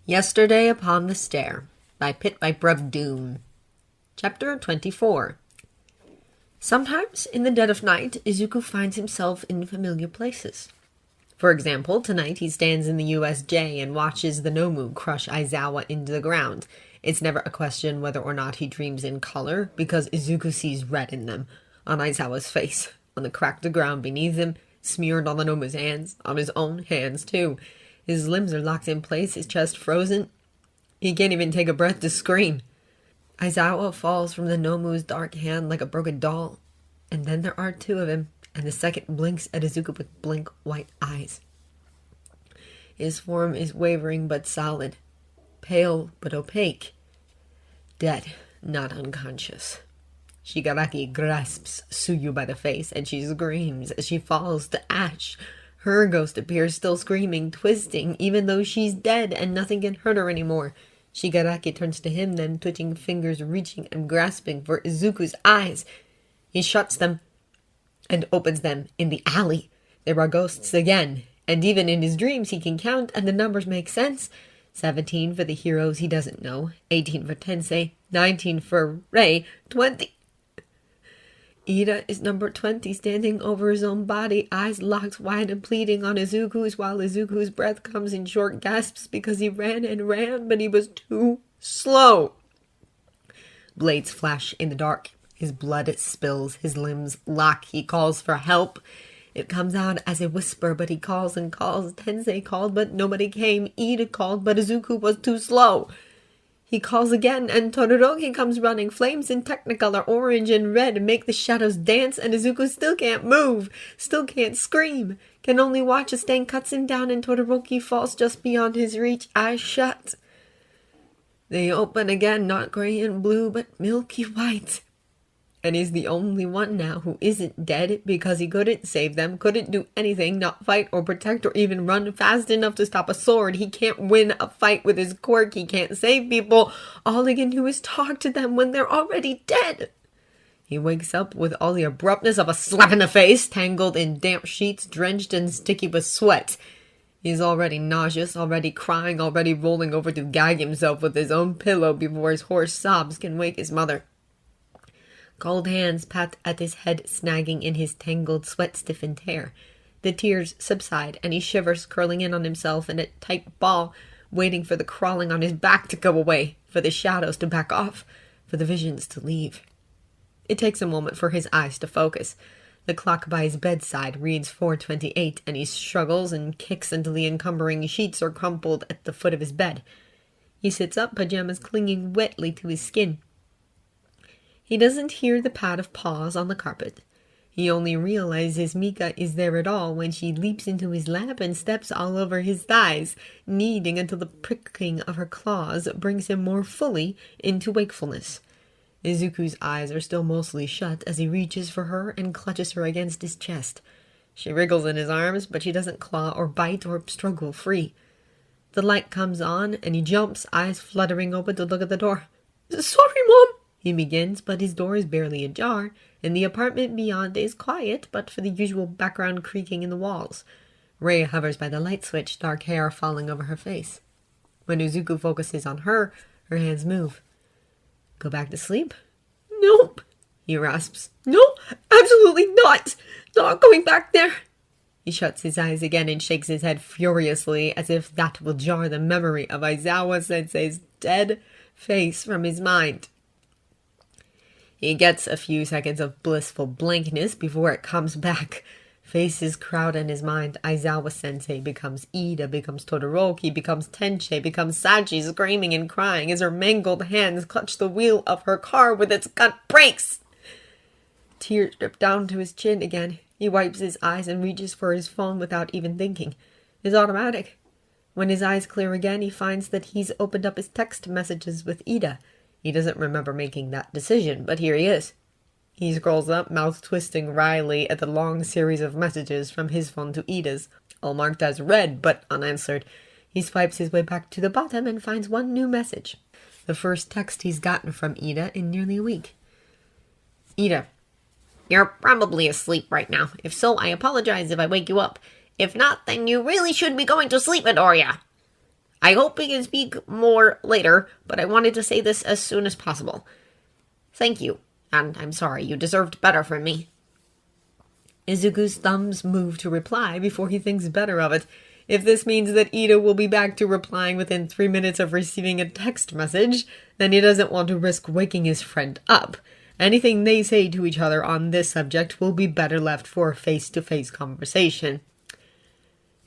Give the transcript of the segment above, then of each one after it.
Yesterday Upon the Stair by Pit Viper of Doom. Chapter 24. Sometimes, in the dead of night, Izuku finds himself in familiar places. For example, tonight he stands in the USJ and watches the Nomu crush Aizawa into the ground. It's never a question whether or not he dreams in color, because Izuku sees red in them, on Aizawa's face, on the cracked ground beneath him, smeared on the Nomu's hands, on his own hands too. His limbs are locked in place, his chest frozen. He can't even take a breath to scream. Aizawa falls from the Nomu's dark hand like a broken doll. And then there are two of him, and the second blinks at Izuku with blank white eyes. His form is wavering but solid, pale but opaque. Dead, not unconscious. Shigaraki grasps Suyu by the face, and she screams as she falls to ash. Her ghost appears still screaming, twisting, even though she's dead and nothing can hurt her anymore. Shigaraki turns to him then, twitching fingers, reaching and grasping for Izuku's eyes. He shuts them and opens them in the alley. There are ghosts again, and even in his dreams he can count, and the numbers make sense. 17 for the heroes he doesn't know, 18 for Tensei, 19 for Rei, 20... Ida is number 20, standing over his own body, eyes locked wide and pleading on Izuku's, while Izuku's breath comes in short gasps because he ran and ran, but he was too slow. Blades flash in the dark. His blood spills. His limbs lock. He calls for help. It comes out as a whisper, but he calls and calls. Tensei called, but nobody came. Ida called, but Izuku was too slow. He calls again, and Todoroki comes running. Flames in Technicolor, orange and red, make the shadows dance, and Izuku still can't move, still can't scream, can only watch as Stain cuts him down and Todoroki falls just beyond his reach, eyes shut. They open again, not gray and blue, but milky white. And he's the only one now who isn't dead, because he couldn't save them, couldn't do anything, not fight or protect or even run fast enough to stop a sword. He can't win a fight with his quirk. He can't save people. All he can do is talk to them when they're already dead. He wakes up with all the abruptness of a slap in the face, tangled in damp sheets, drenched and sticky with sweat. He's already nauseous, already crying, already rolling over to gag himself with his own pillow before his hoarse sobs can wake his mother. Cold hands pat at his head, snagging in his tangled, sweat-stiffened hair. The tears subside, and he shivers, curling in on himself in a tight ball, waiting for the crawling on his back to go away, for the shadows to back off, for the visions to leave. It takes a moment for his eyes to focus. The clock by his bedside reads 4:28, and he struggles and kicks until the encumbering sheets are crumpled at the foot of his bed. He sits up, pajamas clinging wetly to his skin. He doesn't hear the pad of paws on the carpet. He only realizes Mika is there at all when she leaps into his lap and steps all over his thighs, kneading until the pricking of her claws brings him more fully into wakefulness. Izuku's eyes are still mostly shut as he reaches for her and clutches her against his chest. She wriggles in his arms, but she doesn't claw or bite or struggle free. The light comes on, and he jumps, eyes fluttering open to look at the door. "Sorry, Mom," he begins, but his door is barely ajar, and the apartment beyond is quiet, but for the usual background creaking in the walls. Rei hovers by the light switch, dark hair falling over her face. When Izuku focuses on her, her hands move. "Go back to sleep?" "Nope," he rasps. "No, absolutely not. Not going back there." He shuts his eyes again and shakes his head furiously, as if that will jar the memory of Aizawa-sensei's dead face from his mind. He gets a few seconds of blissful blankness before it comes back. Faces crowd in his mind. Aizawa-sensei becomes Ida, becomes Todoroki, becomes Tensei, becomes Sachi, screaming and crying as her mangled hands clutch the wheel of her car with its cut brakes. Tears drip down to his chin again. He wipes his eyes and reaches for his phone without even thinking. It's automatic. When his eyes clear again, he finds that he's opened up his text messages with Ida. He doesn't remember making that decision, but here he is. He scrolls up, mouth twisting wryly at the long series of messages from his phone to Ida's, all marked as read but unanswered. He swipes his way back to the bottom and finds one new message. The first text he's gotten from Ida in nearly a week. "Ida, you're probably asleep right now. If so, I apologize if I wake you up. If not, then you really should be going to sleep, Midoriya. I hope we can speak more later, but I wanted to say this as soon as possible. Thank you, and I'm sorry, you deserved better from me. Izuku's thumbs move to reply before he thinks better of it. If this means that Ida will be back to replying within 3 minutes of receiving a text message, then he doesn't want to risk waking his friend up. Anything they say to each other on this subject will be better left for a face-to-face conversation.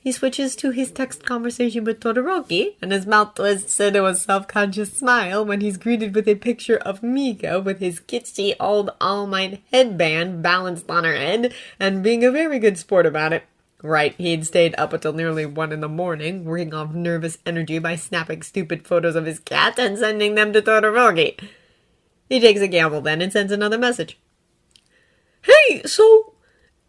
He switches to his text conversation with Todoroki, and his mouth twists into a self-conscious smile when he's greeted with a picture of Mika with his kitschy old All Might headband balanced on her head, and being a very good sport about it. Right, he'd stayed up until nearly 1 in the morning, working off nervous energy by snapping stupid photos of his cat and sending them to Todoroki. He takes a gamble then and sends another message. Hey, so,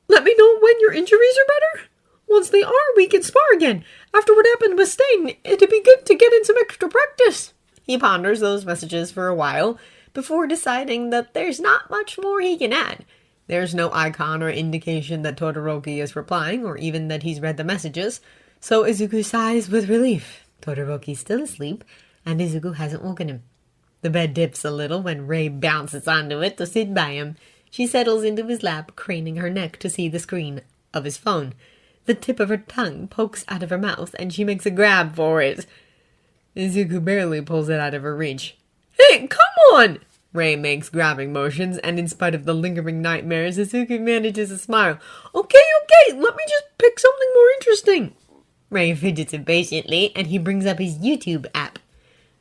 let me know when your injuries are better? Once they are, we can spar again. After what happened with Stain, it'd be good to get in some extra practice. He ponders those messages for a while, before deciding that there's not much more he can add. There's no icon or indication that Todoroki is replying, or even that he's read the messages, so Izuku sighs with relief. Todoroki's still asleep, and Izuku hasn't woken him. The bed dips a little when Rei bounces onto it to sit by him. She settles into his lap, craning her neck to see the screen of his phone. The tip of her tongue pokes out of her mouth, and she makes a grab for it. Izuku barely pulls it out of her reach. Hey, come on! Rei makes grabbing motions, and in spite of the lingering nightmares, Izuku manages a smile. Okay, let me just pick something more interesting. Rei fidgets impatiently, and he brings up his YouTube app.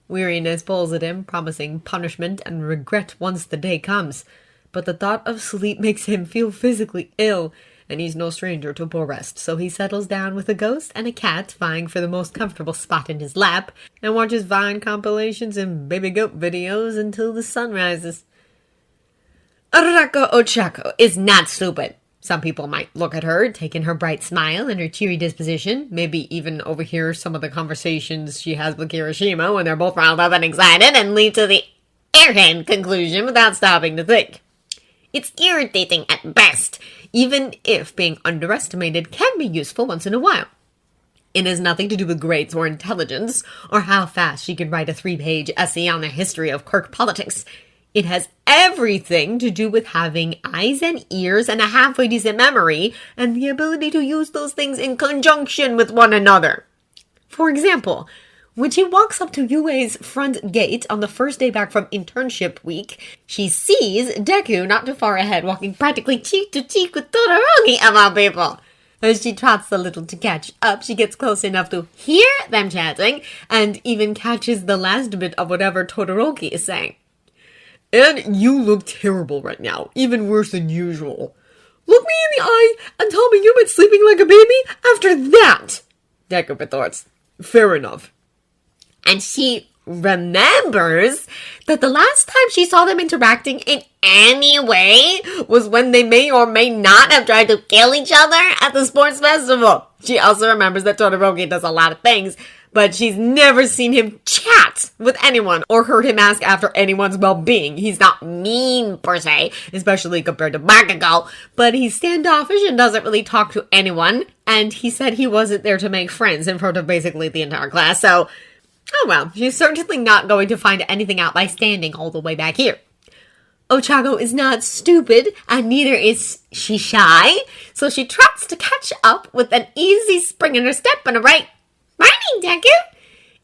Weariness pulls at him, promising punishment and regret once the day comes. But the thought of sleep makes him feel physically ill, and he's no stranger to poor rest, so he settles down with a ghost and a cat vying for the most comfortable spot in his lap, and watches Vine compilations and baby goat videos until the sun rises. Araka Ochaco is not stupid. Some people might look at her, take in her bright smile and her cheery disposition, maybe even overhear some of the conversations she has with Kirishima when they're both riled up and excited, and leap to the airhead conclusion without stopping to think. It's irritating at best, even if being underestimated can be useful once in a while. It has nothing to do with grades or intelligence, or how fast she can write a 3-page essay on the history of quirk politics. It has everything to do with having eyes and ears and a halfway decent memory, and the ability to use those things in conjunction with one another. For example, when she walks up to Yue's front gate on the first day back from internship week, she sees Deku not too far ahead, walking practically cheek to cheek with Todoroki of all people. As she trots a little to catch up, she gets close enough to hear them chatting, and even catches the last bit of whatever Todoroki is saying. And you look terrible right now, even worse than usual. Look me in the eye and tell me you've been sleeping like a baby after that, Deku retorts. Fair enough. And she remembers that the last time she saw them interacting in any way was when they may or may not have tried to kill each other at the sports festival. She also remembers that Todoroki does a lot of things, but she's never seen him chat with anyone or heard him ask after anyone's well-being. He's not mean, per se, especially compared to Bakugo, but he's standoffish and doesn't really talk to anyone, and he said he wasn't there to make friends in front of basically the entire class, so oh well, she's certainly not going to find anything out by standing all the way back here. Ochaco is not stupid, and neither is she shy, so she trots to catch up with an easy spring in her step and a right, "Morning, Deku!"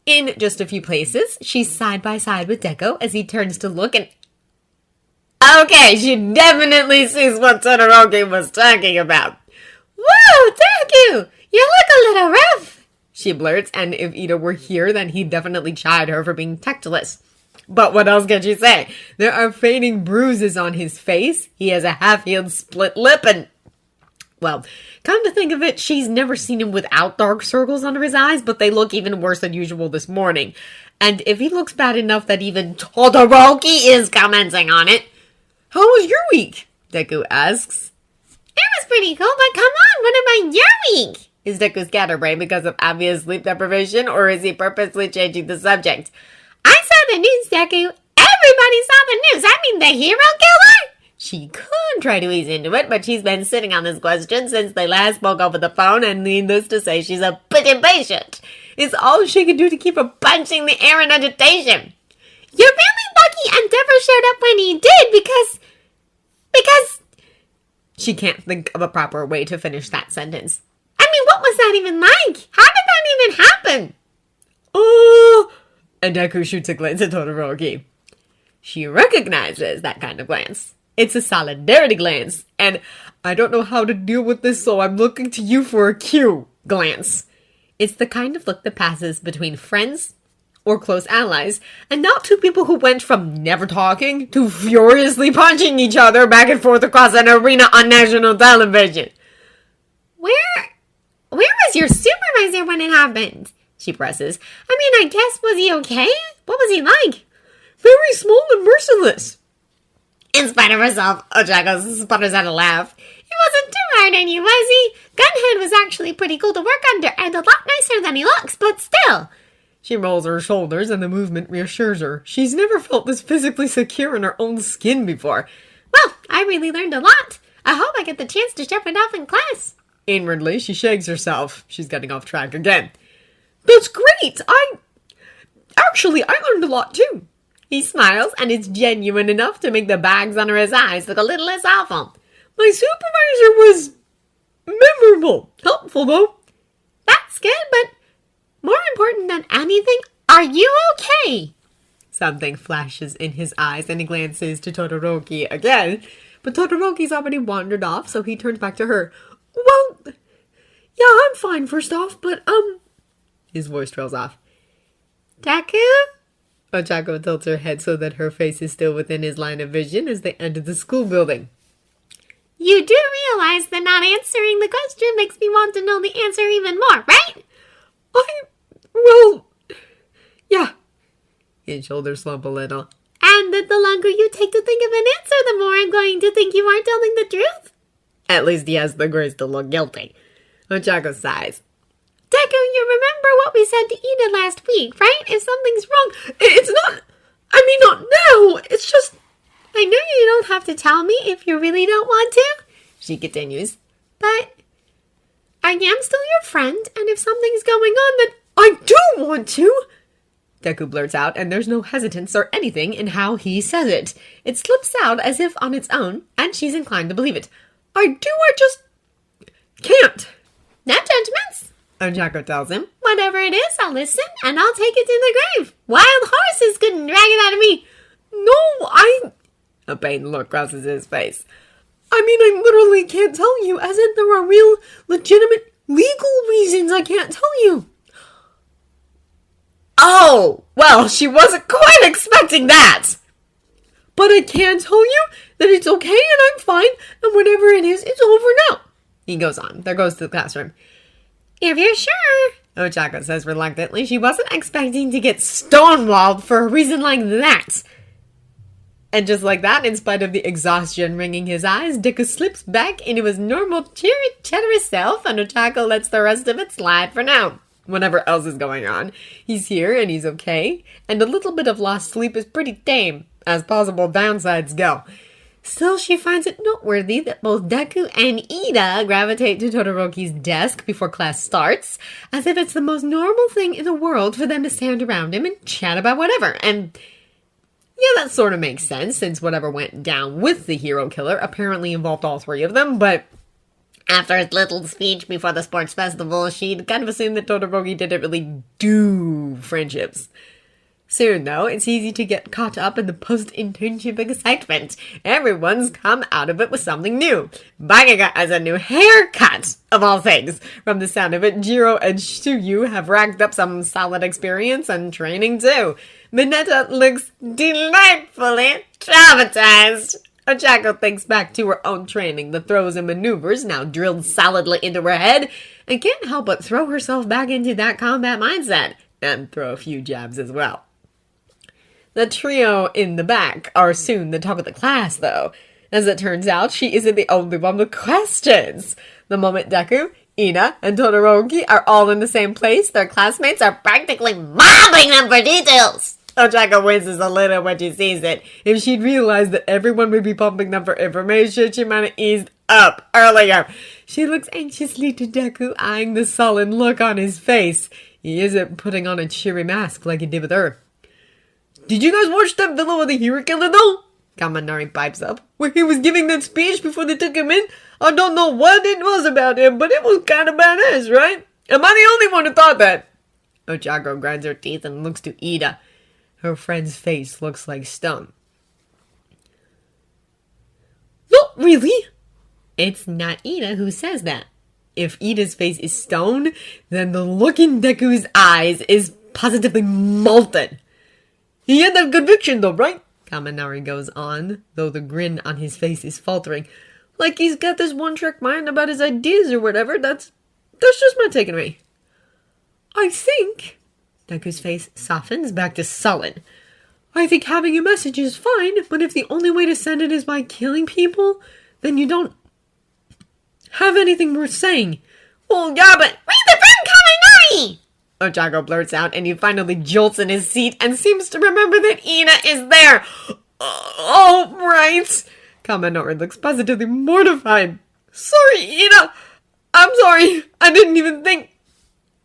In just a few places, she's side by side with Deku as he turns to look, and okay, she definitely sees what Todoroki was talking about. "Whoa, Deku! You look a little rough," she blurts, and if Ida were here, then he'd definitely chide her for being tactless. But what else can she say? There are fading bruises on his face, he has a half-healed split lip, and well, come to think of it, she's never seen him without dark circles under his eyes, but they look even worse than usual this morning. And if he looks bad enough that even Todoroki is commenting on it. "How was your week?" Deku asks. "It was pretty cool, but come on, what about your week?" Is Deku scatterbrained because of obvious sleep deprivation, or is he purposely changing the subject? "I saw the news, Deku. Everybody saw the news. I mean the hero killer." She could try to ease into it, but she's been sitting on this question since they last spoke over the phone, and needless to say, she's a bit impatient. It's all she can do to keep her punching the air in agitation. You're really lucky Endeavor showed up when he did because... She can't think of a proper way to finish that sentence. I mean, what was that even like? How did that even happen? Oh! And Deku shoots a glance at Todoroki. She recognizes that kind of glance. It's a solidarity glance. And I don't know how to deal with this, so I'm looking to you for a cue glance. It's the kind of look that passes between friends or close allies, and not two people who went from never talking to furiously punching each other back and forth across an arena on national television. Where was your supervisor when it happened? She presses. I mean, I guess, was he okay? What was he like? Very small and merciless. In spite of herself, Ochaco sputters out a laugh. He wasn't too hard on you, was he? Gunhead was actually pretty cool to work under and a lot nicer than he looks, but still. She rolls her shoulders and the movement reassures her. She's never felt this physically secure in her own skin before. Well, I really learned a lot. I hope I get the chance to show it off in class. Inwardly, she shakes herself. She's getting off track again. That's great! I learned a lot too. He smiles and is genuine enough to make the bags under his eyes look a little less awful. My supervisor was memorable. Helpful though. That's good, but more important than anything, are you okay? Something flashes in his eyes and he glances to Todoroki again. But Todoroki's already wandered off, so he turns back to her. Well, yeah, I'm fine first off, but His voice trails off. Deku? Ochaco tilts her head so that her face is still within his line of vision as they enter the school building. You do realize that not answering the question makes me want to know the answer even more, right? Yeah. His shoulders slump a little. And that the longer you take to think of an answer, the more I'm going to think you aren't telling the truth? At least he has the grace to look guilty. Ochaco sighs. Deku, you remember what we said to Ida last week, right? If something's wrong, it's not... not now. It's just... I know you don't have to tell me if you really don't want to, she continues. But I am still your friend, and if something's going on, then I do want to. Deku blurts out, and there's no hesitance or anything in how he says it. It slips out as if on its own, and she's inclined to believe it. I just can't. No judgments, Ochaco tells him. Whatever it is, I'll listen, and I'll take it to the grave. Wild horses couldn't drag it out of me. No, A pained look crosses his face. I literally can't tell you, as in there are real, legitimate, legal reasons I can't tell you. Oh, well, she wasn't quite expecting that. But I can tell you that it's okay and I'm fine, and whatever it is, it's over now. He goes on. There goes to the classroom. If you're sure, Ochaco says reluctantly. She wasn't expecting to get stonewalled for a reason like that. And just like that, in spite of the exhaustion wringing his eyes, Deku slips back into his normal cheery, chattery self, and Ochaco lets the rest of it slide for now. Whatever else is going on, he's here and he's okay, and a little bit of lost sleep is pretty tame, as possible downsides go. Still, she finds it noteworthy that both Deku and Ida gravitate to Todoroki's desk before class starts, as if it's the most normal thing in the world for them to stand around him and chat about whatever, and... yeah, that sort of makes sense, since whatever went down with the hero killer apparently involved all three of them, but after his little speech before the sports festival, she'd kind of assumed that Todoroki didn't really do friendships. Soon, though, it's easy to get caught up in the post-internship excitement. Everyone's come out of it with something new. Bagega has a new haircut, of all things. From the sound of it, Jiro and Shuyu have racked up some solid experience and training, too. Mineta looks delightfully traumatized. Ochaco thinks back to her own training, the throws and maneuvers now drilled solidly into her head, and can't help but throw herself back into that combat mindset, and throw a few jabs as well. The trio in the back are soon the talk of the class, though. As it turns out, she isn't the only one with questions. The moment Deku, Ina, and Todoroki are all in the same place, their classmates are practically mobbing them for details. Ochaco winces a little when she sees it. If she'd realized that everyone would be pumping them for information, she might have eased up earlier. She looks anxiously to Deku, eyeing the sullen look on his face. He isn't putting on a cheery mask like he did with her. Did you guys watch that Villa with the Hero Killer though? Kaminari pipes up. Where he was giving that speech before they took him in? I don't know what it was about him, but it was kind of badass, right? Am I the only one who thought that? Ochaco grinds her teeth and looks to Ida. Her friend's face looks like stone. Not really. It's not Ida who says that. If Ida's face is stone, then the look in Deku's eyes is positively molten. He had that conviction though, right? Kaminari goes on, though the grin on his face is faltering. Like he's got this one-trick mind about his ideas or whatever. That's just my take on me. I think... Deku's face softens back to sullen. I think having a message is fine, but if the only way to send it is by killing people, then you don't have anything worth saying. Well, yeah, but read the friend Kaminari! Ochaco blurts out, and he finally jolts in his seat and seems to remember that Ina is there. Oh, right. Kaminari looks positively mortified. Sorry, Ina. I'm sorry. I didn't even think.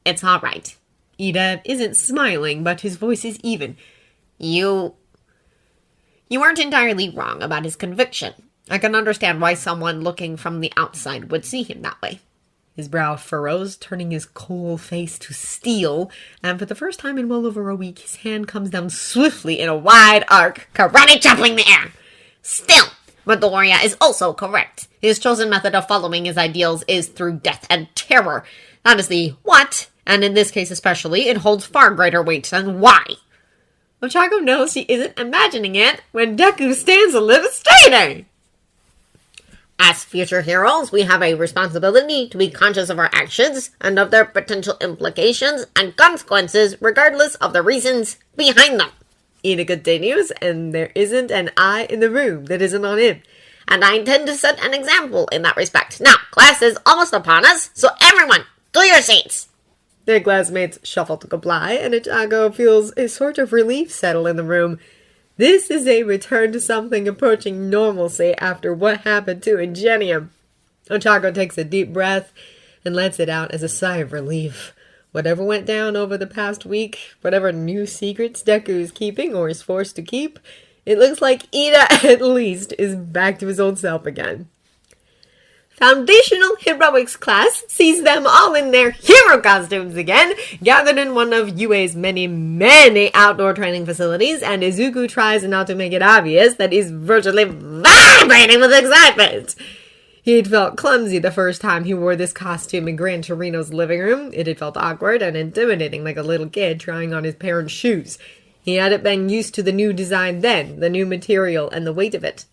It's all right. Ida isn't smiling, but his voice is even. You weren't entirely wrong about his conviction. I can understand why someone looking from the outside would see him that way. His brow furrows, turning his coal face to steel, and for the first time in well over a week, his hand comes down swiftly in a wide arc, karate chopping the air. Still, Midoriya is also correct. His chosen method of following his ideals is through death and terror. That is the what, and in this case especially, it holds far greater weight than why. Ochaco knows she isn't imagining it when Deku stands a little straighter. As future heroes, we have a responsibility to be conscious of our actions and of their potential implications and consequences regardless of the reasons behind them. Ina continues, and there isn't an eye in the room that isn't on him. And I intend to set an example in that respect. Now, class is almost upon us, so everyone, to your seats! Their classmates shuffle to comply, and Ochaco feels a sort of relief settle in the room. This is a return to something approaching normalcy after what happened to Ingenium. Ochaco takes a deep breath and lets it out as a sigh of relief. Whatever went down over the past week, whatever new secrets Deku is keeping or is forced to keep, it looks like Ida at least is back to his old self again. Foundational Heroics class sees them all in their hero costumes again, gathered in one of UA's many outdoor training facilities, and Izuku tries not to make it obvious that he's virtually vibrating with excitement. He'd felt clumsy the first time he wore this costume in Gran Torino's living room. It had felt awkward and intimidating like a little kid trying on his parents' shoes. He hadn't been used to the new design then, the new material, and the weight of it.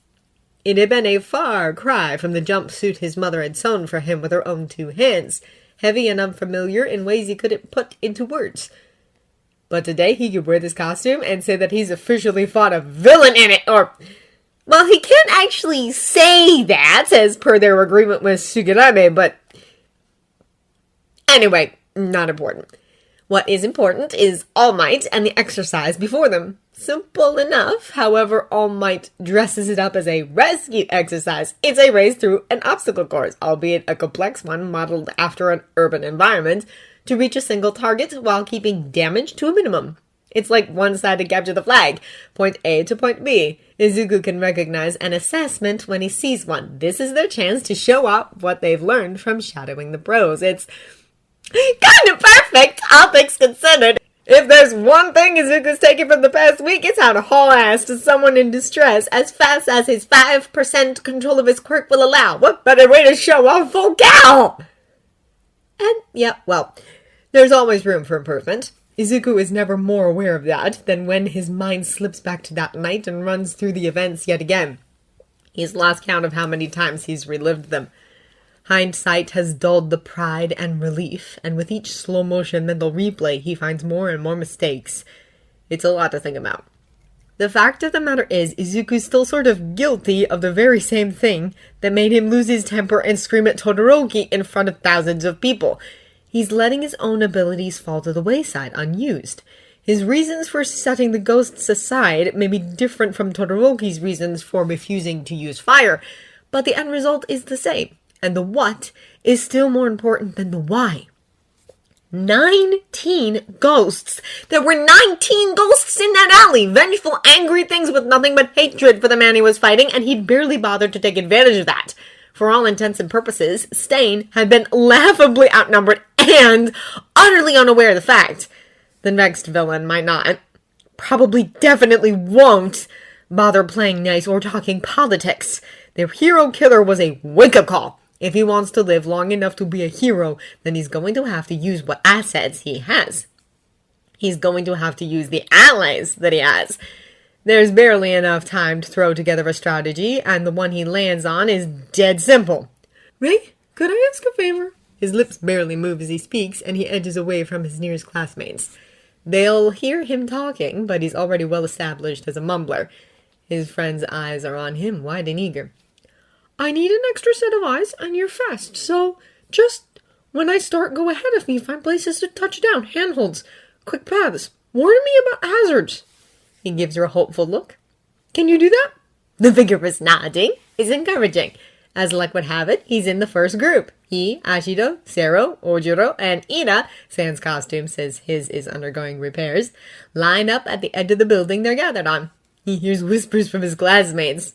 It had been a far cry from the jumpsuit his mother had sewn for him with her own two hands, heavy and unfamiliar in ways he couldn't put into words. But today he could wear this costume and say that he's officially fought a villain in it, or... Well, he can't actually say that, as per their agreement with Sugirame, but... Anyway, not important. What is important is All Might and the exercise before them. Simple enough, however, All Might dresses it up as a rescue exercise. It's a race through an obstacle course, albeit a complex one modeled after an urban environment, to reach a single target while keeping damage to a minimum. It's like one-sided capture the flag, point A to point B. Izuku can recognize an assessment when he sees one. This is their chance to show off what they've learned from shadowing the pros. It's kind of perfect, all things considered. If there's one thing Izuku's taken from the past week, it's how to haul ass to someone in distress as fast as his 5% control of his quirk will allow. What better way to show off full cow? And, yeah, well, there's always room for improvement. Izuku is never more aware of that than when his mind slips back to that night and runs through the events yet again. He's lost count of how many times he's relived them. Hindsight has dulled the pride and relief, and with each slow-motion mental replay, he finds more and more mistakes. It's a lot to think about. The fact of the matter is, Izuku's still sort of guilty of the very same thing that made him lose his temper and scream at Todoroki in front of thousands of people. He's letting his own abilities fall to the wayside, unused. His reasons for setting the ghosts aside may be different from Todoroki's reasons for refusing to use fire, but the end result is the same. And the what is still more important than the why. 19 ghosts. There were 19 ghosts in that alley. Vengeful, angry things with nothing but hatred for the man he was fighting, and he'd barely bothered to take advantage of that. For all intents and purposes, Stain had been laughably outnumbered and utterly unaware of the fact. The next villain might not, probably definitely won't, bother playing nice or talking politics. Their hero killer was a wake-up call. If he wants to live long enough to be a hero, then he's going to have to use what assets he has. He's going to have to use the allies that he has. There's barely enough time to throw together a strategy, and the one he lands on is dead simple. Ray, could I ask a favor? His lips barely move as he speaks, and he edges away from his nearest classmates. They'll hear him talking, but he's already well established as a mumbler. His friends' eyes are on him, wide and eager. I need an extra set of eyes, and you're fast, so just when I start, go ahead of me, find places to touch down, handholds, quick paths. Warn me about hazards. He gives her a hopeful look. Can you do that? The vigorous nodding is encouraging. As luck would have it, he's in the first group. He, Ashido, Sero, Ojiro, and Ina, sans costume says his is undergoing repairs, line up at the edge of the building they're gathered on. He hears whispers from his classmates.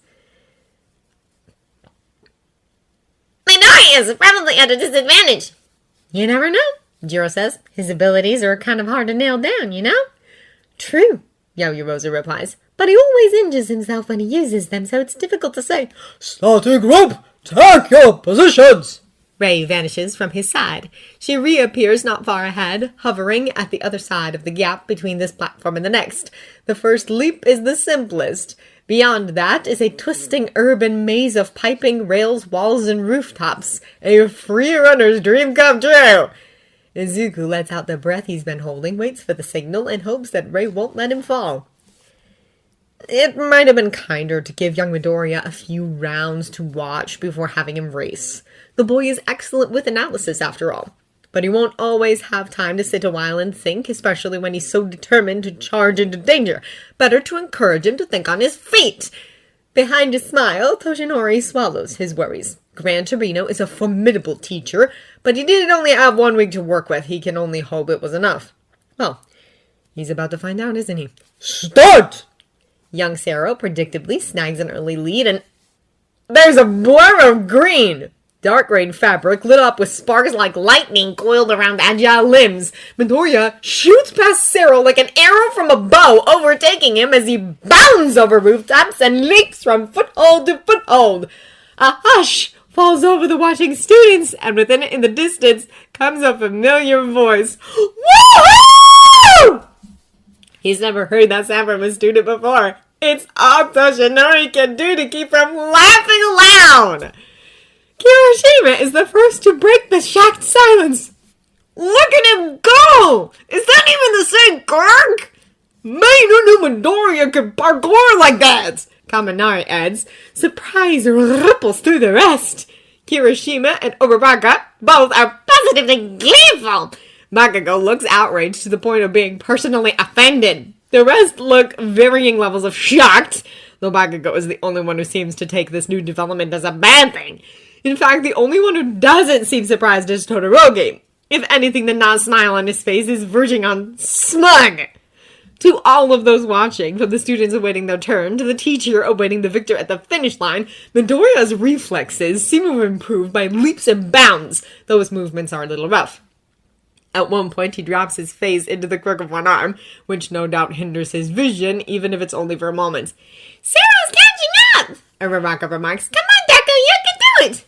Midoriya is probably at a disadvantage. You never know, Jiro says. His abilities are kind of hard to nail down, you know? True, Yaoyorozu replies. But he always injures himself when he uses them, so it's difficult to say. Starting group, take your positions! Rei vanishes from his side. She reappears not far ahead, hovering at the other side of the gap between this platform and the next. The first leap is the simplest. Beyond that is a twisting urban maze of piping, rails, walls, and rooftops. A free runner's dream come true! Izuku lets out the breath he's been holding, waits for the signal, and hopes that Rei won't let him fall. It might have been kinder to give young Midoriya a few rounds to watch before having him race. The boy is excellent with analysis, after all. But he won't always have time to sit a while and think, especially when he's so determined to charge into danger. Better to encourage him to think on his feet. Behind his smile, Toshinori swallows his worries. Gran Torino is a formidable teacher, but he did only have 1 week to work with. He can only hope it was enough. Well, he's about to find out, isn't he? Start! Young Sero predictably snags an early lead, and there's a blur of green! Dark green fabric lit up with sparks like lightning coiled around agile limbs. Midoriya shoots past Sero like an arrow from a bow, overtaking him as he bounds over rooftops and leaps from foothold to foothold. A hush falls over the watching students, and within it, in the distance, comes a familiar voice. Woohoo! He's never heard that sound from a student before. It's all Toshinori can do to keep from laughing aloud. Kirishima is the first to break the shocked silence. Look at him go! Is that even the same quirk? Man, who knew Midoriya could parkour like that? Kaminari adds. Surprise ripples through the rest. Kirishima and Obabaka both are positively gleeful. Bakugo looks outraged to the point of being personally offended. The rest look varying levels of shocked, though Bakugo is the only one who seems to take this new development as a bad thing. In fact, the only one who doesn't seem surprised is Todoroki. If anything, the non-smile on his face is verging on smug. To all of those watching, from the students awaiting their turn to the teacher awaiting the victor at the finish line, Midoriya's reflexes seem to have improved by leaps and bounds, though his movements are a little rough. At one point, he drops his face into the crook of one arm, which no doubt hinders his vision, even if it's only for a moment. Sarah's catching up! Uraraka remarks. Come on, Deku, you can do it!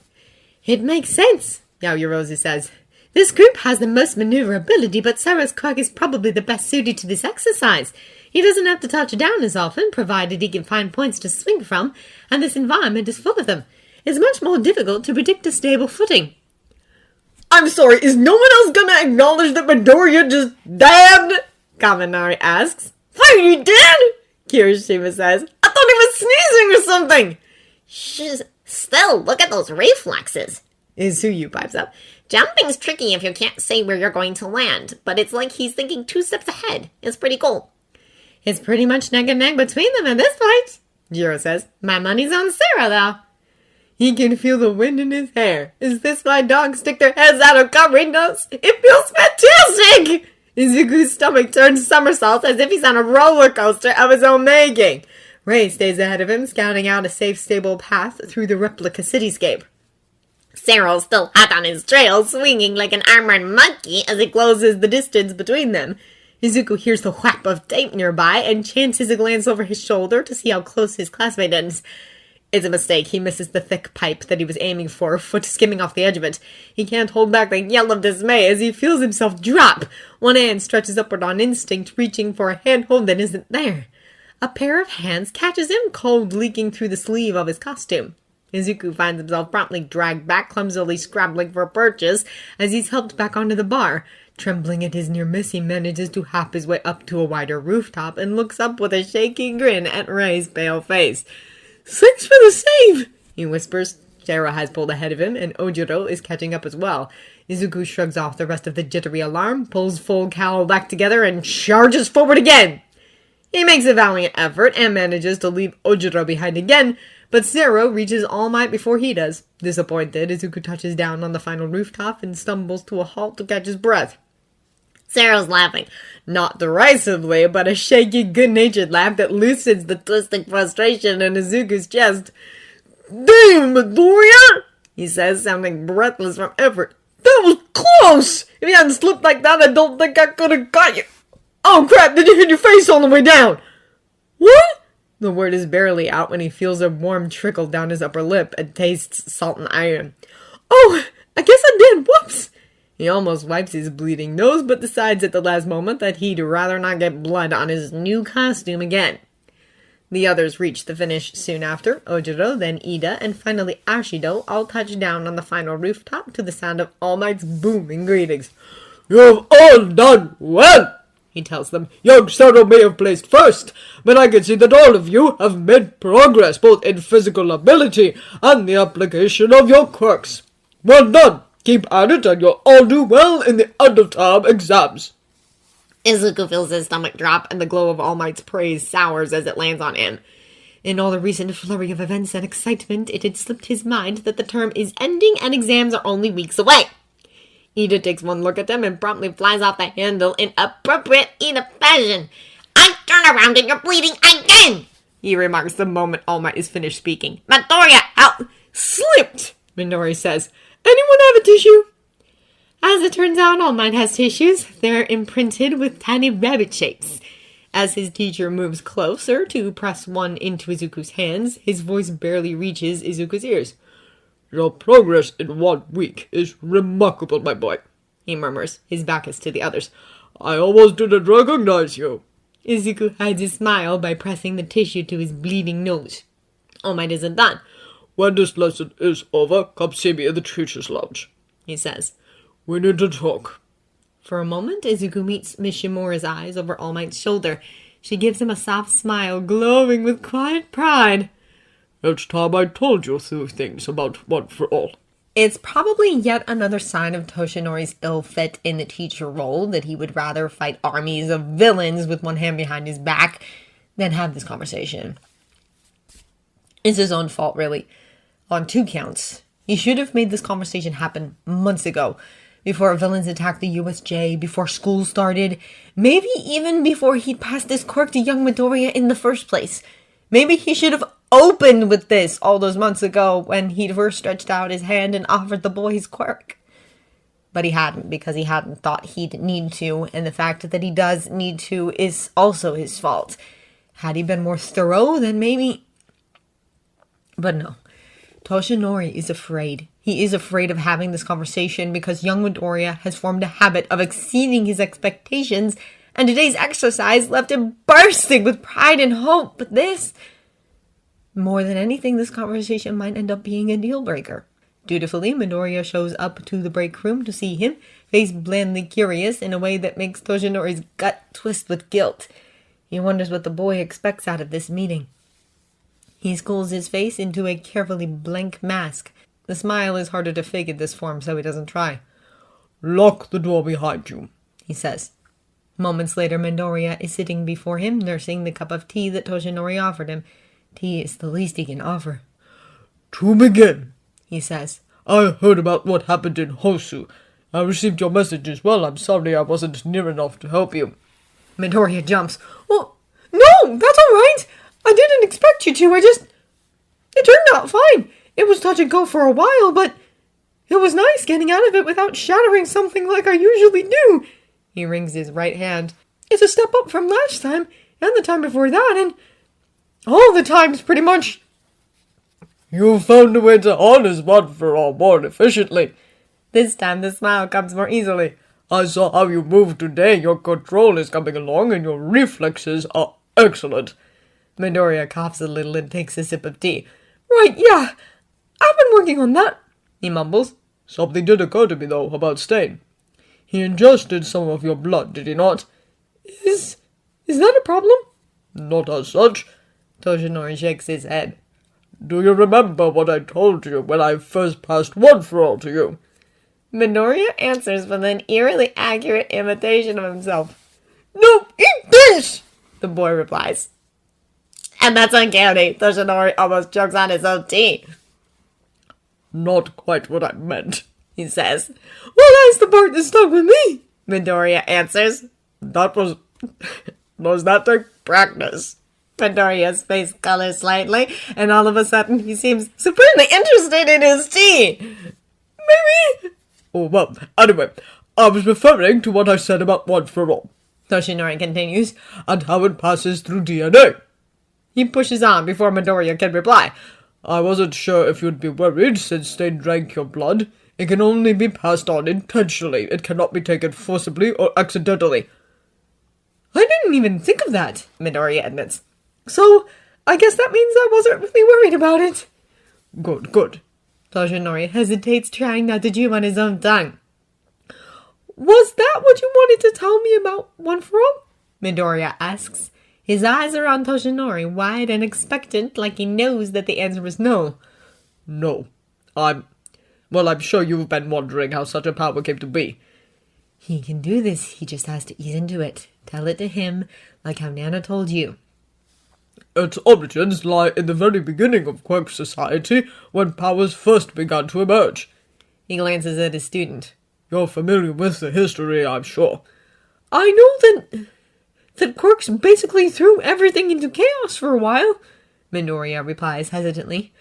It makes sense, Yaoyorozu says. This group has the most maneuverability, but Sarah's quirk is probably the best suited to this exercise. He doesn't have to touch down as often, provided he can find points to swing from, and this environment is full of them. It's much more difficult to predict a stable footing. I'm sorry, is no one else gonna acknowledge that Midoriya just dabbed? Kaminari asks. Wait, you did? Kirishima says. I thought he was sneezing or something. Still, look at those reflexes. Izuyu pipes up. Jumping's tricky if you can't say where you're going to land, but it's like he's thinking 2 steps ahead. It's pretty cool. It's pretty much neck and neck between them at this point, Jiro says. My money's on Sarah, though. He can feel the wind in his hair. Is this why dogs stick their heads out of car windows? It feels fantastic! Izuku's stomach turns somersaults as if he's on a roller coaster of his own making. Ray stays ahead of him, scouting out a safe, stable path through the replica cityscape. Cyril still hot on his trail, swinging like an armored monkey as he closes the distance between them. Izuku hears the whap of tape nearby and chances a glance over his shoulder to see how close his classmate is. It's a mistake. He misses the thick pipe that he was aiming for, foot skimming off the edge of it. He can't hold back the yell of dismay as he feels himself drop. One hand stretches upward on instinct, reaching for a handhold that isn't there. A pair of hands catches him, cold leaking through the sleeve of his costume. Izuku finds himself promptly dragged back, clumsily scrabbling for purchase as he's helped back onto the bar. Trembling at his near miss, he manages to hop his way up to a wider rooftop and looks up with a shaky grin at Ray's pale face. "Thanks for the save," he whispers. Shara has pulled ahead of him, and Ojiro is catching up as well. Izuku shrugs off the rest of the jittery alarm, pulls full cowl back together, and charges forward again. He makes a valiant effort and manages to leave Ojiro behind again, but Zero reaches All Might before he does. Disappointed, Izuku touches down on the final rooftop and stumbles to a halt to catch his breath. Zero's laughing. Not derisively, but a shaky, good-natured laugh that loosens the twisting frustration in Izuku's chest. "Damn, Midoriya!" he says, sounding breathless from effort. "That was close! If you hadn't slipped like that, I don't think I could have got you. Oh crap, did you hit your face on the way down?" "What?" The word is barely out when he feels a warm trickle down his upper lip and tastes salt and iron. "Oh, I guess I did. Whoops!" He almost wipes his bleeding nose, but decides at the last moment that he'd rather not get blood on his new costume again. The others reach the finish soon after. Ojiro, then Ida, and finally Ashido all touch down on the final rooftop to the sound of All Might's booming greetings. "You've all done well," he tells them. "Young Zero may have placed first, but I can see that all of you have made progress both in physical ability and the application of your quirks. Well done! Keep at it and you'll all do well in the end-of-term exams." Izuku feels his stomach drop, and the glow of All Might's praise sours as it lands on him. In all the recent flurry of events and excitement, it had slipped his mind that the term is ending and exams are only weeks away. Ida takes one look at them and promptly flies off the handle in appropriate Ida fashion. "I turn around and you're bleeding again," he remarks the moment All Might is finished speaking. "Midoriya, out!" "Slipped," Midori says. "Anyone have a tissue?" As it turns out, All Might has tissues. They're imprinted with tiny rabbit shapes. As his teacher moves closer to press one into Izuku's hands, his voice barely reaches Izuku's ears. "Your progress in 1 week is remarkable, my boy," he murmurs. His back is to the others. "I almost didn't recognize you." Izuku hides his smile by pressing the tissue to his bleeding nose. All Might isn't done. "When this lesson is over, come see me in the teacher's lounge," he says. "We need to talk." For a moment, Izuku meets Miss Shimura's eyes over All Might's shoulder. She gives him a soft smile, glowing with quiet pride. "It's time I told you 2 things about One for All." It's probably yet another sign of Toshinori's ill fit in the teacher role, that he would rather fight armies of villains with one hand behind his back than have this conversation. It's his own fault, really, on 2 counts. He should have made this conversation happen months ago, before villains attacked the USJ, before school started, maybe even before he'd passed this quirk to young Midoriya in the first place. Maybe he should have opened with this all those months ago when he'd first stretched out his hand and offered the boy his quirk. But he hadn't, because he hadn't thought he'd need to, and the fact that he does need to is also his fault. Had he been more thorough, then maybe... But no. Toshinori is afraid. He is afraid of having this conversation because young Midoriya has formed a habit of exceeding his expectations, and today's exercise left him bursting with pride and hope. But this, more than anything, this conversation might end up being a deal breaker. Dutifully, Midoriya shows up to the break room to see him, face blandly curious in a way that makes Toshinori's gut twist with guilt. He wonders what the boy expects out of this meeting. He schools his face into a carefully blank mask. The smile is harder to fake in this form, so he doesn't try. "Lock the door behind you," he says. Moments later, Midoriya is sitting before him, nursing the cup of tea that Toshinori offered him. Tea is the least he can offer. To begin, he says. I heard about what happened in Hosu. I received your message as well. I'm sorry I wasn't near enough to help you. Midoriya jumps. Well, no, that's all right. I didn't expect you to. It turned out fine. It was touch and go for a while, but it was nice getting out of it without shattering something like I usually do. He wrings his right hand. It's a step up from last time, and the time before that, and all the times, pretty much. You found a way to harness one for all more efficiently. This time the smile comes more easily. I saw how you moved today. Your control is coming along, and your reflexes are excellent. Midoriya coughs a little and takes a sip of tea. Right, yeah. I've been working on that, he mumbles. Something did occur to me, though, about Stair. He ingested some of your blood, did he not? Is that a problem? Not as such. Toshinori shakes his head. Do you remember what I told you when I first passed one for all to you? Midoriya answers with an eerily accurate imitation of himself. No, eat this! The boy replies. And that's uncanny. Toshinori almost chokes on his own tea. Not quite what I meant, he says. Well, that's the part that stuck with me, Midoriya answers. That was... Does that take practice? Midoriya's face colors slightly, and all of a sudden he seems supremely interested in his tea. Maybe... Oh, well, anyway, I was referring to what I said about one for all. Toshinori continues. And how it passes through DNA. He pushes on before Midoriya can reply. I wasn't sure if you'd be worried since they drank your blood. It can only be passed on intentionally. It cannot be taken forcibly or accidentally. I didn't even think of that, Midoriya admits. So, I guess that means I wasn't really worried about it. Good. Toshinori hesitates, trying not to chew on his own tongue. Was that what you wanted to tell me about One For All? Midoriya asks. His eyes are on Toshinori, wide and expectant, like he knows that the answer is no. No. I'm sure you've been wondering how such a power came to be. He can do this, he just has to ease into it. Tell it to him, like how Nana told you. Its origins lie in the very beginning of Quirk society, when powers first began to emerge. He glances at his student. You're familiar with the history, I'm sure. I know that Quirks basically threw everything into chaos for a while, Midoriya replies hesitantly.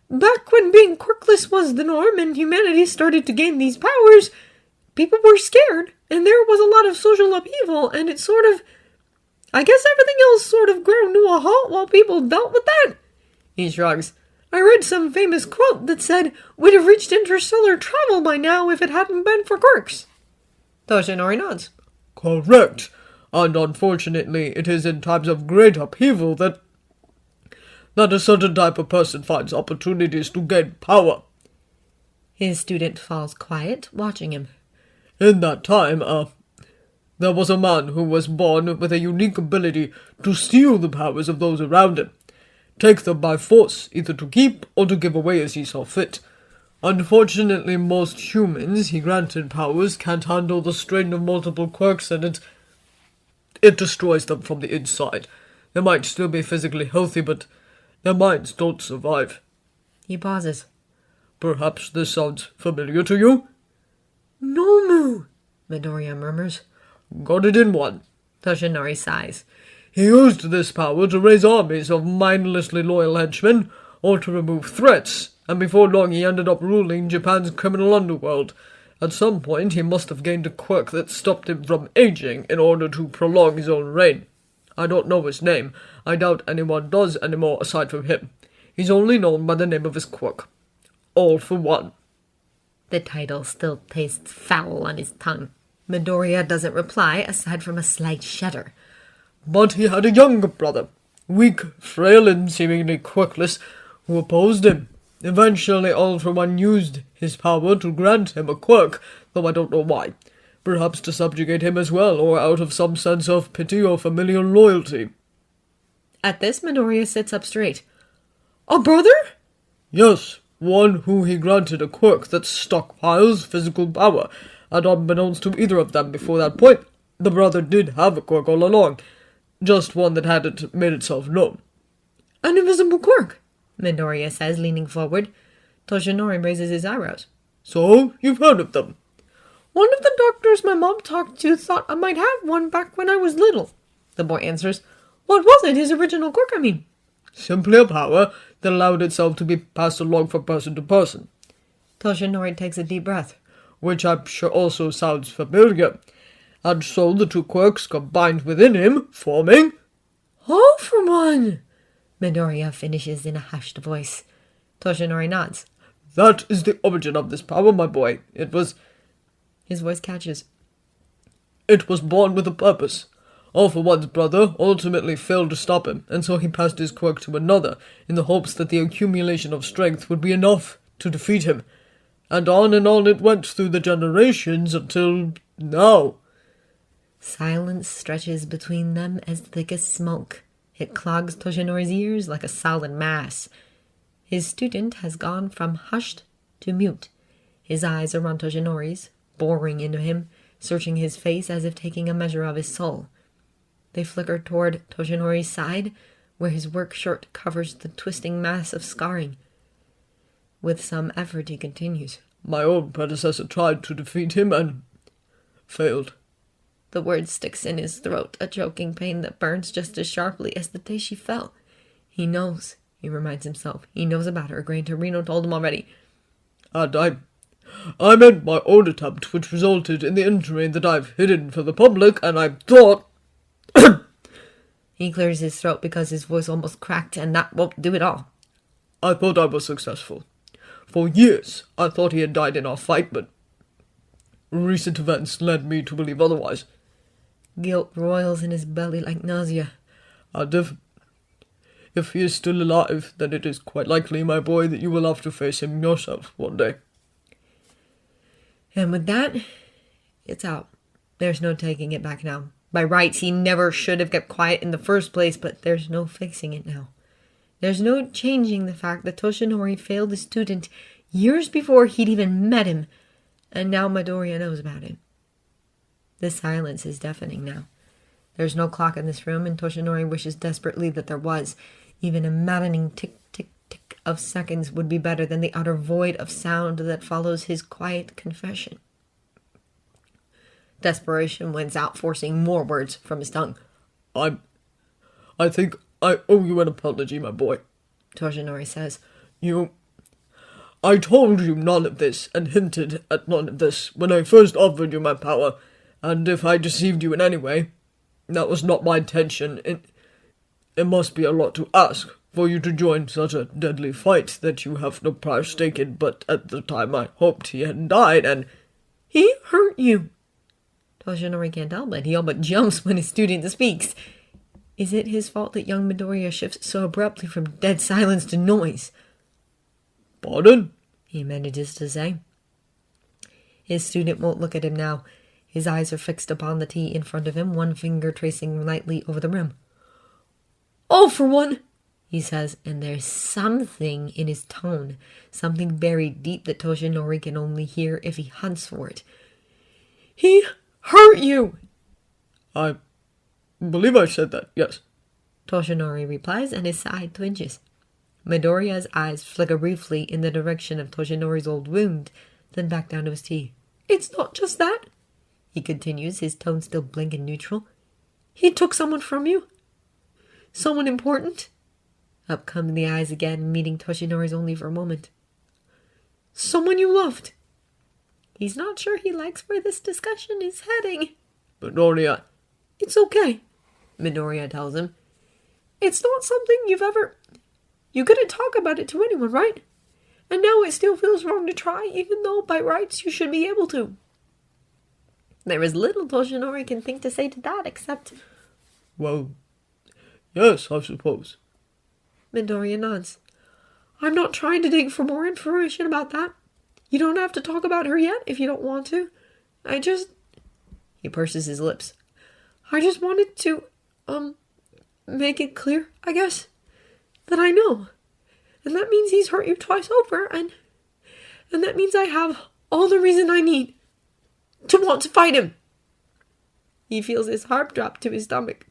Back when being quirkless was the norm and humanity started to gain these powers, people were scared, and there was a lot of social upheaval, and it I guess everything else sort of ground to a halt while people dealt with that. He shrugs. I read some famous quote that said we'd have reached interstellar travel by now if it hadn't been for quirks. Toshinori nods. Correct. And unfortunately, it is in times of great upheaval that a certain type of person finds opportunities to gain power. His student falls quiet, watching him. In that time, there was a man who was born with a unique ability to steal the powers of those around him. Take them by force, either to keep or to give away as he saw fit. Unfortunately, most humans he granted powers can't handle the strain of multiple quirks, and it destroys them from the inside. They might still be physically healthy, but their minds don't survive. He pauses. Perhaps this sounds familiar to you? Nomu, Midoriya murmurs. Got it in one. Toshinori sighs. He used this power to raise armies of mindlessly loyal henchmen, or to remove threats, and before long he ended up ruling Japan's criminal underworld. At some point he must have gained a quirk that stopped him from aging in order to prolong his own reign. I don't know his name. I doubt anyone does anymore aside from him. He's only known by the name of his quirk. All for One. The title still tastes foul on his tongue. Midoriya doesn't reply, aside from a slight shudder. But he had a younger brother, weak, frail, and seemingly quirkless, who opposed him. Eventually, All for One used his power to grant him a quirk, though I don't know why. Perhaps to subjugate him as well, or out of some sense of pity or familial loyalty. At this, Midoriya sits up straight. A brother? Yes, one who he granted a quirk that stockpiles physical power, and unbeknownst to either of them before that point, the brother did have a quirk all along, just one that hadn't made itself known. An invisible quirk, Midoriya says, leaning forward. Toshinori raises his eyebrows. So, you've heard of them? One of the doctors my mom talked to thought I might have one back when I was little, the boy answers. What was it, his original quirk, I mean? Simply a power that allowed itself to be passed along from person to person. Toshinori takes a deep breath. Which I'm sure also sounds familiar. And so the two quirks combined within him, forming... All for one! Midoriya finishes in a hushed voice. Toshinori nods. That is the origin of this power, my boy. It was... His voice catches. It was born with a purpose. All for One's brother ultimately failed to stop him, and so he passed his quirk to another, in the hopes that the accumulation of strength would be enough to defeat him. And on it went through the generations until now. Silence stretches between them as thick as smoke. It clogs Toshinori's ears like a solid mass. His student has gone from hushed to mute. His eyes are on Toshinori's, boring into him, searching his face as if taking a measure of his soul. They flicker toward Toshinori's side, where his work shirt covers the twisting mass of scarring. With some effort he continues. My own predecessor tried to defeat him and failed. The word sticks in his throat, a choking pain that burns just as sharply as the day she fell. He knows, he reminds himself. He knows about her. Gran Torino told him already. And I made my own attempt, which resulted in the injury that I've hidden from the public, and I thought... He clears his throat because his voice almost cracked, and that won't do it all. I thought I was successful. For years, I thought he had died in our fight, but recent events led me to believe otherwise. Guilt roils in his belly like nausea. And if he is still alive, then it is quite likely, my boy, that you will have to face him yourself one day. And with that, it's out. There's no taking it back now. By rights, he never should have kept quiet in the first place, but there's no fixing it now. There's no changing the fact that Toshinori failed his student years before he'd even met him, and now Midoriya knows about it. The silence is deafening now. There's no clock in this room, and Toshinori wishes desperately that there was. Even a maddening tick-tick-tick of seconds would be better than the utter void of sound that follows his quiet confession. Desperation wins out, forcing more words from his tongue. I think I owe you an apology, my boy, Toshinori says. I told you none of this, and hinted at none of this, when I first offered you my power, and if I deceived you in any way, that was not my intention. It must be a lot to ask, for you to join such a deadly fight that you have no prior stake in, but at the time I hoped he had died, and... He hurt you. Toshinori can't help it. He all but jumps when his student speaks. Is it his fault that young Midoriya shifts so abruptly from dead silence to noise? Pardon? He manages to say. His student won't look at him now. His eyes are fixed upon the tea in front of him, one finger tracing lightly over the rim. All for one, he says, and there's something in his tone, something buried deep that Toshinori can only hear if he hunts for it. He hurt you! I believe I said that, yes. Toshinori replies, and his side twinges. Midoriya's eyes flicker briefly in the direction of Toshinori's old wound, then back down to his tea. It's not just that, he continues, his tone still blank and neutral. He took someone from you. Someone important. Up come the eyes again, meeting Toshinori's only for a moment. Someone you loved. He's not sure he likes where this discussion is heading. Midoriya. It's okay, Midoriya tells him. It's not something you've ever... You couldn't talk about it to anyone, right? And now it still feels wrong to try, even though by rights you should be able to. There is little Toshinori can think to say to that, except... Well, yes, I suppose. Midoriya nods. I'm not trying to dig for more information about that. You don't have to talk about her yet if you don't want to. He purses his lips. I just wanted to, make it clear, I guess, that I know. And that means he's hurt you twice over, and that means I have all the reason I need to want to fight him. He feels his heart drop to his stomach.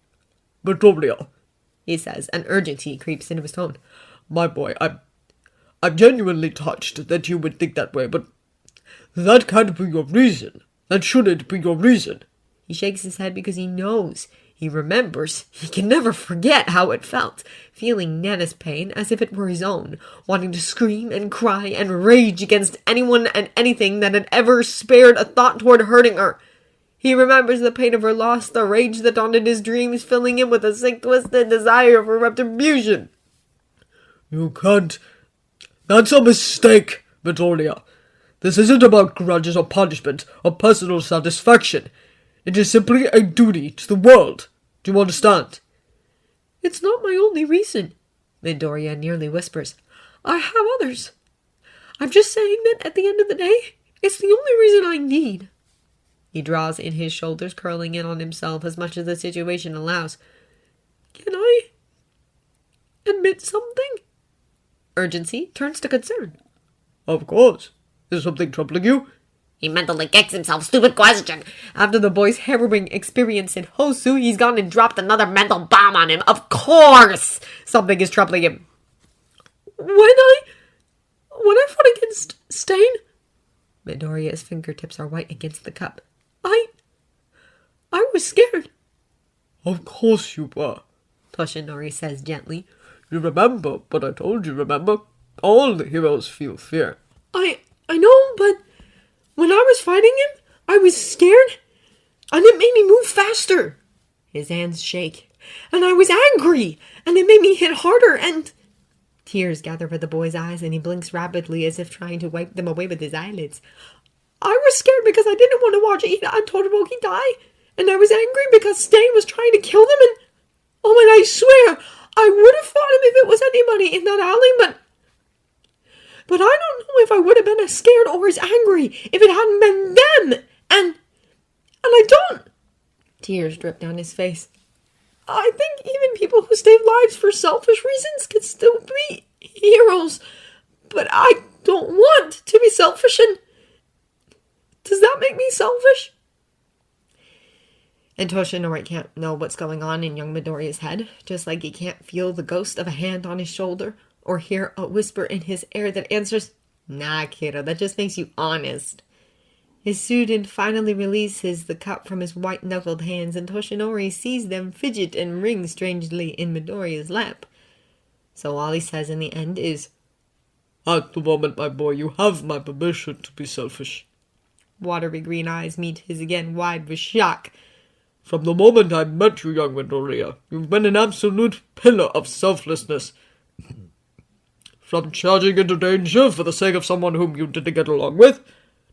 Midoriya, He says, and urgency creeps into his tone. My boy, I'm genuinely touched that you would think that way, but that can't be your reason. That shouldn't be your reason. He shakes his head because he knows. He remembers. He can never forget how it felt, feeling Nana's pain as if it were his own, wanting to scream and cry and rage against anyone and anything that had ever spared a thought toward hurting her. He remembers the pain of her loss, the rage that haunted his dreams, filling him with a sick, twisted desire for retribution. You can't. That's a mistake, Midoriya. This isn't about grudges or punishment or personal satisfaction. It is simply a duty to the world. Do you understand? It's not my only reason, Midoriya nearly whispers. I have others. I'm just saying that at the end of the day, it's the only reason I need. He draws in his shoulders, curling in on himself as much as the situation allows. Can I admit something? Urgency turns to concern. Of course. Is something troubling you? He mentally kicks himself. Stupid question. After the boy's harrowing experience in Hosu, he's gone and dropped another mental bomb on him. Of course! Something is troubling him. When I fought against Stair, Midoriya's fingertips are white against the cup. I was scared. Of course you were, Toshinori says gently. You remember what I told you, remember? All the heroes feel fear. I know, but when I was fighting him, I was scared, and it made me move faster. His hands shake, and I was angry, and it made me hit harder, and... Tears gather for the boy's eyes, and he blinks rapidly as if trying to wipe them away with his eyelids. I was scared because I didn't want to watch Ida and Todoroki die, and I was angry because Stair was trying to kill them, and... Oh, and I swear, I would have fought him if it was anybody in that alley, but I don't know if I would have been as scared or as angry if it hadn't been them, and I don't... Tears drip down his face. I think even people who save lives for selfish reasons can still be heroes, but I don't want to be selfish, and... Does that make me selfish? And Toshinori can't know what's going on in young Midoriya's head, just like he can't feel the ghost of a hand on his shoulder, or hear a whisper in his ear that answers, Nah, kiddo, that just makes you honest. His student finally releases the cup from his white-knuckled hands, and Toshinori sees them fidget and ring strangely in Midoriya's lap. So all he says in the end is, At the moment, my boy, you have my permission to be selfish. Watery green eyes meet his again, wide with shock. From the moment I met you, young Midoriya, you've been an absolute pillar of selflessness. From charging into danger for the sake of someone whom you didn't get along with,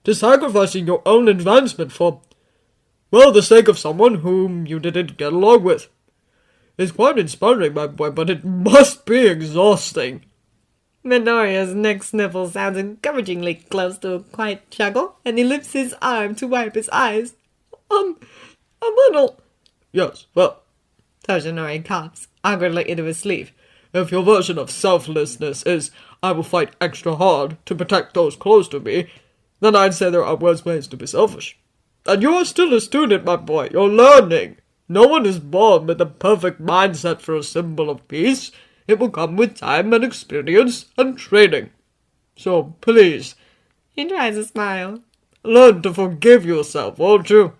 to sacrificing your own advancement for, well, the sake of someone whom you didn't get along with. It's quite inspiring, my boy, but it must be exhausting. Midoriya's neck sniffle sounds encouragingly close to a quiet chuckle, and he lifts his arm to wipe his eyes. A little. Yes, well, Toshinori coughs awkwardly into his sleeve. If your version of selflessness is, I will fight extra hard to protect those close to me, then I'd say there are worse ways to be selfish. And you are still a student, my boy. You're learning. No one is born with the perfect mindset for a symbol of peace. It will come with time and experience and training. So, please, he tries to smile, learn to forgive yourself, won't you?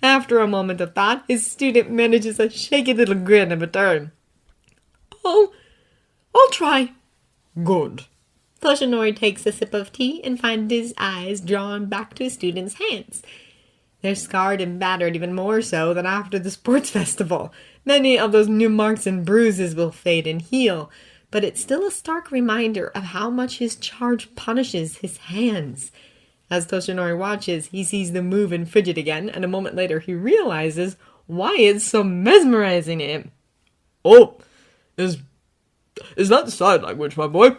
After a moment of thought, his student manages a shaky little grin in return. Oh, I'll try. Good. Toshinori takes a sip of tea and finds his eyes drawn back to his student's hands. They're scarred and battered even more so than after the sports festival. Many of those new marks and bruises will fade and heal, but it's still a stark reminder of how much his charge punishes his hands. As Toshinori watches, he sees them move and fidget again, and a moment later he realizes why it's so mesmerizing him. Oh, is that sign language, my boy?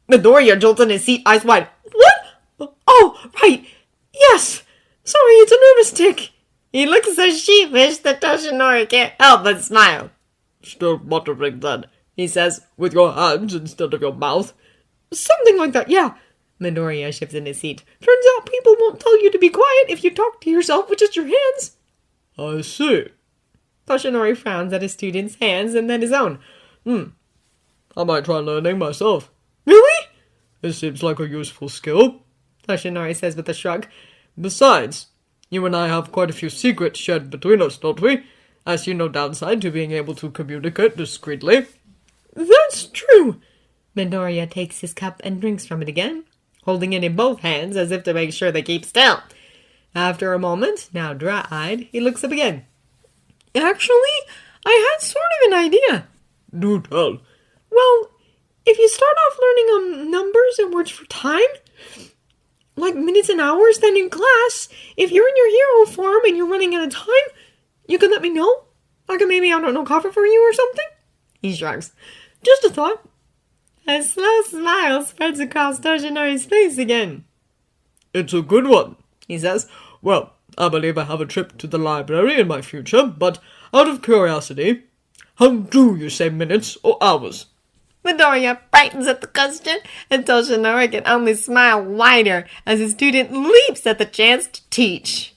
Midoriya jolts in his seat, eyes wide. What? Oh, right. Yes. Sorry, it's a nervous tick. He looks so sheepish that Toshinori can't help but smile. Still muttering then, he says, with your hands instead of your mouth. Something like that, yeah. Midoriya shifts in his seat. Turns out people won't tell you to be quiet if you talk to yourself with just your hands. I see. Toshinori frowns at his student's hands and then his own. I might try learning myself. Really? It seems like a useful skill, Toshinori says with a shrug. Besides, you and I have quite a few secrets shared between us, don't we? I see no downside to being able to communicate discreetly. That's true. Midoriya takes his cup and drinks from it again, holding it in both hands as if to make sure they keep still. After a moment, now dry-eyed, he looks up again. Actually, I had sort of an idea. Do tell. Well, if you start off learning numbers and words for time, like minutes and hours, then in class, if you're in your hero form and you're running out of time, you can let me know. I can maybe, cover for you or something. He shrugs. Just a thought. A slow smile spreads across Toshinori's face again. It's a good one, he says. Well, I believe I have a trip to the library in my future, but out of curiosity, how do you say minutes or hours? Midoriya brightens at the question, and Toshinori can only smile wider as his student leaps at the chance to teach.